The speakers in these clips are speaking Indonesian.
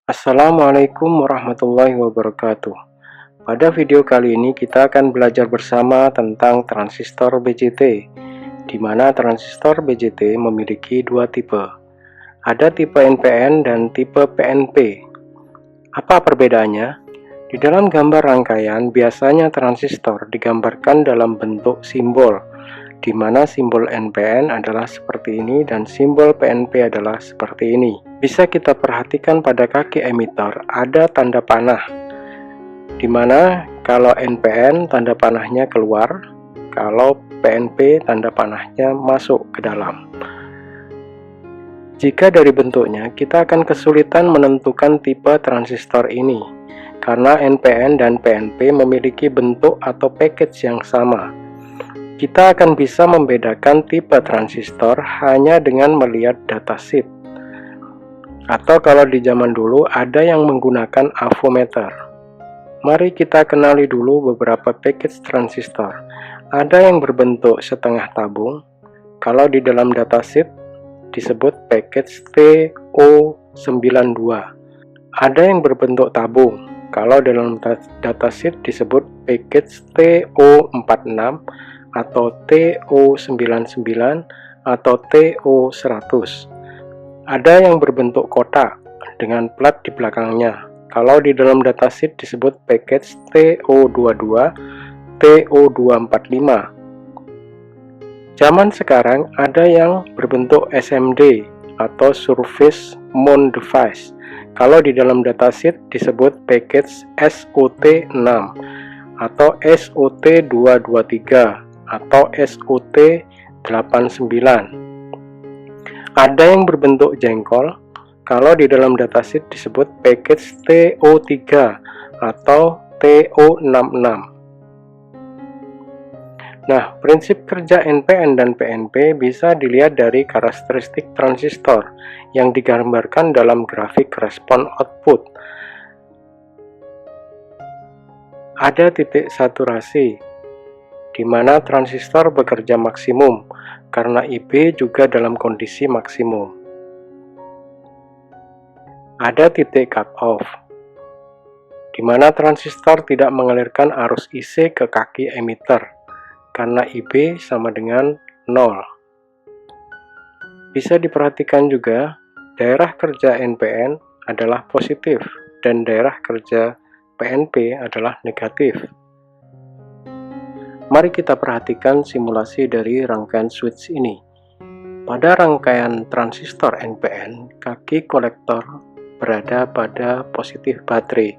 Assalamualaikum warahmatullahi wabarakatuh. Pada video kali ini kita akan belajar bersama tentang transistor BJT, di mana transistor BJT memiliki dua tipe. Ada tipe NPN dan tipe PNP. Apa perbedaannya? Di dalam gambar rangkaian, biasanya transistor digambarkan dalam bentuk simbol, di mana simbol NPN adalah seperti ini dan simbol PNP adalah seperti ini. Bisa kita perhatikan pada kaki emitter ada tanda panah, di mana kalau NPN tanda panahnya keluar, kalau PNP tanda panahnya masuk ke dalam. Jika dari bentuknya, kita akan kesulitan menentukan tipe transistor ini, karena NPN dan PNP memiliki bentuk atau package yang sama. Kita akan bisa membedakan tipe transistor hanya dengan melihat datasheet. Atau kalau di zaman dulu ada yang menggunakan avometer. Mari kita kenali dulu beberapa package transistor. Ada yang berbentuk setengah tabung. Kalau di dalam datasheet disebut package TO92. Ada yang berbentuk tabung. Kalau dalam datasheet disebut package TO46 atau TO99 atau TO100. Ada yang berbentuk kotak dengan plat di belakangnya. Kalau di dalam datasheet disebut package TO22, TO245. Zaman sekarang ada yang berbentuk SMD atau Surface Mount Device. Kalau di dalam datasheet disebut package SOT6 atau SOT223 atau SOT89. Ada yang berbentuk jengkol. Kalau di dalam datasheet disebut package TO3 atau TO66. Nah, prinsip kerja NPN dan PNP bisa dilihat dari karakteristik transistor yang digambarkan dalam grafik respon output. Ada titik saturasi, di mana transistor bekerja maksimum, karena IB juga dalam kondisi maksimum. Ada titik cut off, di mana transistor tidak mengalirkan arus IC ke kaki emitter, karena IB sama dengan 0. Bisa diperhatikan juga, daerah kerja NPN adalah positif dan daerah kerja PNP adalah negatif. Mari kita perhatikan simulasi dari rangkaian switch ini. Pada rangkaian transistor NPN, kaki kolektor berada pada positif baterai.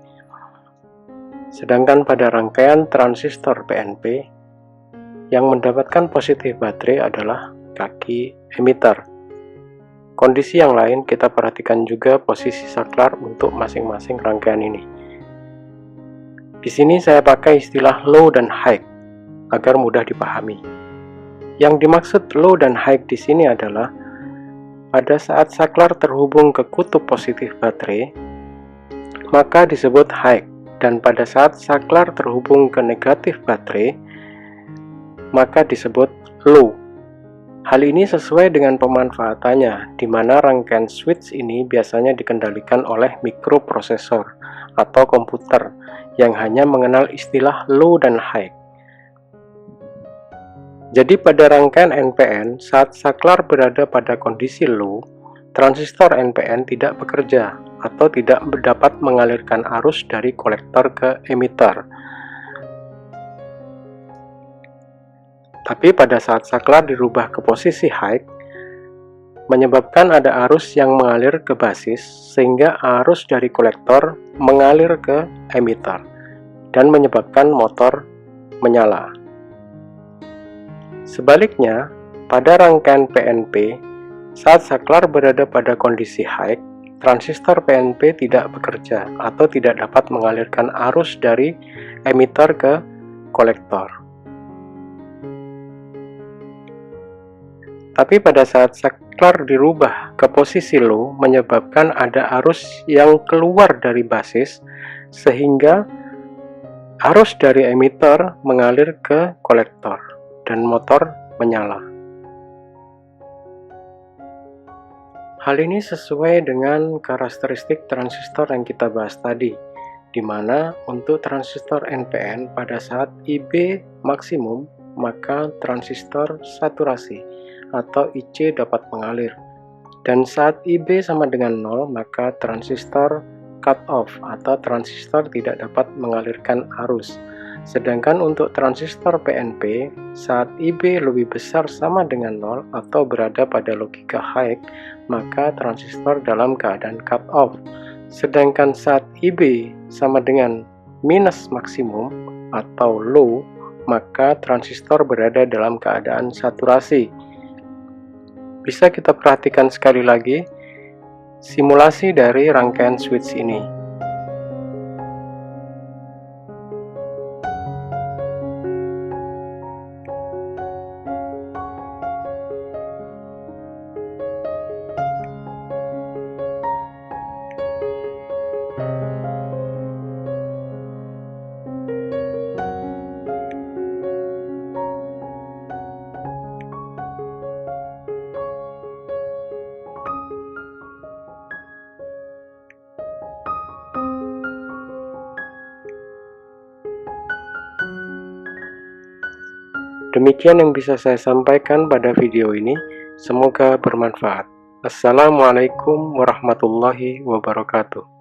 Sedangkan pada rangkaian transistor PNP, yang mendapatkan positif baterai adalah kaki emitter. Kondisi yang lain kita perhatikan juga posisi saklar untuk masing-masing rangkaian ini. Di sini saya pakai istilah low dan high agar mudah dipahami. Yang dimaksud low dan high di sini adalah pada saat saklar terhubung ke kutub positif baterai, maka disebut high, dan pada saat saklar terhubung ke negatif baterai, maka disebut low. Hal ini sesuai dengan pemanfaatannya, di mana rangkaian switch ini biasanya dikendalikan oleh mikroprosesor atau komputer yang hanya mengenal istilah low dan high. Jadi pada rangkaian NPN, saat saklar berada pada kondisi low, transistor NPN tidak bekerja atau tidak dapat mengalirkan arus dari kolektor ke emitter. Tapi pada saat saklar dirubah ke posisi high, menyebabkan ada arus yang mengalir ke basis, sehingga arus dari kolektor mengalir ke emitter, dan menyebabkan motor menyala. Sebaliknya, pada rangkaian PNP, saat saklar berada pada kondisi high, transistor PNP tidak bekerja atau tidak dapat mengalirkan arus dari emitter ke kolektor. Tapi pada saat saklar dirubah ke posisi low, menyebabkan ada arus yang keluar dari basis, sehingga arus dari emitter mengalir ke kolektor dan motor menyala. Hal ini sesuai dengan karakteristik transistor yang kita bahas tadi, di mana untuk transistor NPN pada saat IB maksimum, maka transistor saturasi atau IC dapat mengalir. Dan saat IB sama dengan 0, maka transistor cut off atau transistor tidak dapat mengalirkan arus. Sedangkan untuk transistor PNP, saat IB lebih besar sama dengan 0 atau berada pada logika high, maka transistor dalam keadaan cut off. Sedangkan saat IB sama dengan minus maksimum atau low, maka transistor berada dalam keadaan saturasi. Bisa kita perhatikan sekali lagi simulasi dari rangkaian switch ini. Demikian yang bisa saya sampaikan pada video ini, semoga bermanfaat. Assalamualaikum warahmatullahi wabarakatuh.